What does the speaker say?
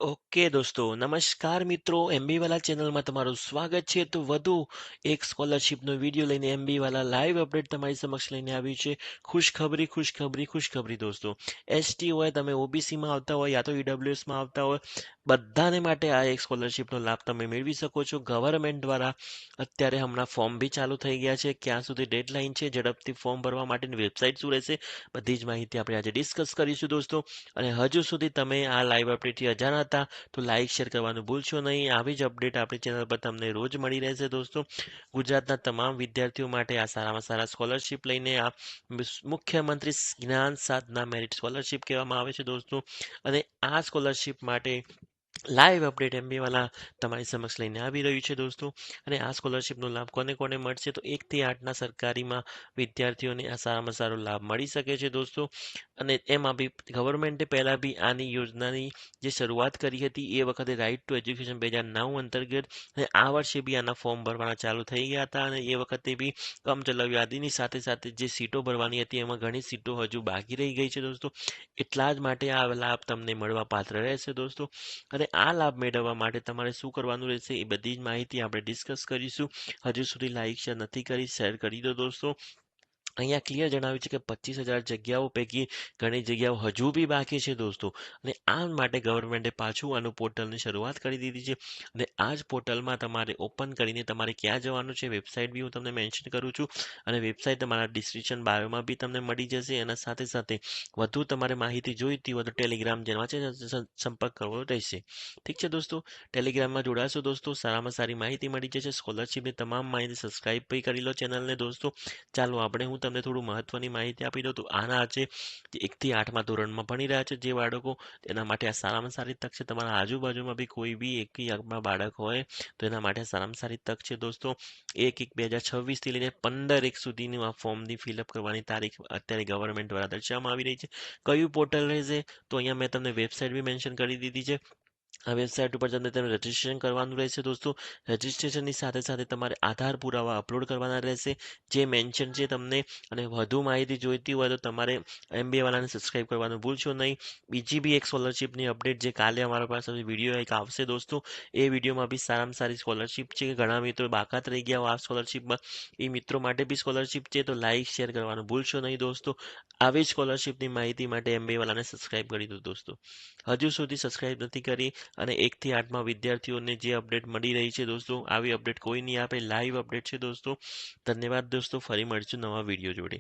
Okay દોસ્તો, નમસ્કાર મિત્રો. એમબી વાલા ચેનલમાં તમારું સ્વાગત છે. તો વધુ એક સ્કોલરશિપનો વિડીયો લઈને એમબી વાલા લાઈવ અપડેટ તમારી સમક્ષ લઈને આવ્યું છે. ખુશખબરી ખુશખબરી ખુશખબરી દોસ્તો. એસટી હોય, તમે ઓબીસીમાં આવતા હોય યા તો ઈડબ્લ્યુએસમાં આવતા હોય, બધાને માટે આ એક સ્કોલરશિપનો લાભ તમે મેળવી શકો છો. ગવર્મેન્ટ દ્વારા અત્યારે હમણાં ફોર્મ બી ચાલુ થઈ ગયા છે. ક્યાં સુધી ડેડલાઇન છે, ઝડપથી ફોર્મ ભરવા માટેની વેબસાઇટ શું રહેશે, બધી જ માહિતી આપણે આજે ડિસ્કસ કરીશું દોસ્તો. અને હજુ સુધી તમે આ લાઈવ અપડેટથી અજાણ હતા તો લાઈક શેર કરવાનું ભૂલશો નહીં. આવી જ અપડેટ આપણી ચેનલ પર તમને રોજ મળી રહેશે દોસ્તો. ગુજરાતના તમામ વિદ્યાર્થીઓ માટે આ સારામાં સારા સ્કોલરશિપ લઈને આ મુખ્યમંત્રી જ્ઞાન સાધના મેરિટ સ્કોલરશિપ કહેવામાં આવે છે દોસ્તો. અને આ સ્કોલરશિપ માટે લાઈવ અપડેટ એમબી વાલા તમારી સમક્ષ લઈને આવી રહ્યું છે દોસ્તો. અને આ સ્કોલરશિપનો લાભ કોને કોને મળશે, તો 1 થી 8ના સરકારીમાં વિદ્યાર્થીઓને આ સારામાં સારો લાભ મળી શકે છે દોસ્તો. અને એમાં બી ગવર્મેન્ટે પહેલાં બી આની યોજનાની જે શરૂઆત કરી હતી એ વખતે રાઇટ ટુ એજ્યુકેશન 2009 અંતર્ગત, અને આ વર્ષે બી આના ફોર્મ ભરવાના ચાલુ થઈ ગયા હતા. અને એ વખતે બી કમચલાઉ યાદીની સાથે સાથે જે સીટો ભરવાની હતી એમાં ઘણી સીટો હજુ બાકી રહી ગઈ છે દોસ્તો. એટલા જ માટે આ લાભ તમને મળવા પાત્ર રહેશે દોસ્તો. અને આ લાભ મેળવવા માટે તમારે શું કરવાનું રહેશે એ બધી જ માહિતી આપણે ડિસ્કસ કરીશું. હજુ સુધી લાઈક શેર નથી કરી, શેર કરી દો દોસ્તો. અહીંયા ક્લિયર જણાવ્યું છે કે 25,000 જગ્યાઓ પૈકી ઘણી જગ્યાઓ હજુ બી બાકી છે દોસ્તો. અને આ માટે ગવર્મેન્ટે પાછું આનું પોર્ટલની શરૂઆત કરી દીધી છે. અને આ જ પોર્ટલમાં તમારે ઓપન કરીને તમારે ક્યાં જવાનું છે, વેબસાઇટ બી હું તમને મેન્શન કરું છું. અને વેબસાઇટ તમારા ડિસ્ક્રિપ્શન બાયોમાં બી તમને મળી જશે. એના સાથે સાથે વધુ તમારે માહિતી જોઈતી હોય તો ટેલિગ્રામ જેમાં છે સંપર્ક કરવો રહેશે. ઠીક છે દોસ્તો, ટેલિગ્રામમાં જોડાશો દોસ્તો, સારામાં સારી માહિતી મળી જશે. સ્કોલરશિપની તમામ માહિતી સબસ્ક્રાઇબ બી કરી લો ચેનલને દોસ્તો. ચાલો હું તમને થોડું મહત્વની માહિતી આપી દઉં. તો આના છે જે 1 થી 8મા ધોરણમાં ભણી રહ્યા છે જે બાળકો, તેના માટે આ સારામાં સારી તક છે. તમારા આજુબાજુમાં બી કોઈ બી 1 થી 8મા બાળક હોય તો એના માટે સારામાં સારી તક છે દોસ્તો. 1/1/2026 થી લઈને 15/1 સુધીનું આ ફોર્મની ફિલઅપ કરવાની તારીખ અત્યારે ગવર્મેન્ટ દ્વારા દર્શાવવામાં આવી રહી છે. કયું પોર્ટલ રહેશે, તો અહીંયા મેં તમને વેબસાઇટ બી મેન્શન કરી દીધી છે. આ વેબસાઇટ ઉપર તમને રજીસ્ટ્રેશન કરવાનું રહેશે દોસ્તો. રજીસ્ટ્રેશનની સાથે સાથે તમારે આધાર પુરાવા અપલોડ કરવાના રહેશે જે મેન્શન છે તમને. અને વધુ માહિતી જોઈતી હોય તો તમારે એમબીએ વાળાને સબસ્ક્રાઇબ કરવાનું ભૂલશો નહીં. બીજી બી એક સ્કોલરશિપની અપડેટ જે કાલે અમારા પાસે વિડીયો એક આવશે દોસ્તો. એ વિડીયોમાં બી સારામાં સારી સ્કોલરશિપ છે. ઘણા મિત્રો બાકાત રહી ગયા આ સ્કોલરશિપમાં, એ મિત્રો માટે બી સ્કોલરશિપ છે. તો લાઈક શેર કરવાનું ભૂલશો નહીં દોસ્તો. આવી સ્કોલરશિપની માહિતી માટે એમબીએ વાળાને સબસ્ક્રાઇબ કરી દો દોસ્તો. હજુ સુધી સબસ્ક્રાઇબ નથી કરી. અને 1 થી 8માં વિદ્યાર્થીઓને જે અપડેટ મળી રહી છે દોસ્તો, આવી અપડેટ કોઈ નહીં આપે, લાઈવ અપડેટ છે દોસ્તો. ધન્યવાદ દોસ્તો, ફરી મળીશું નવા વિડીયો જોડે.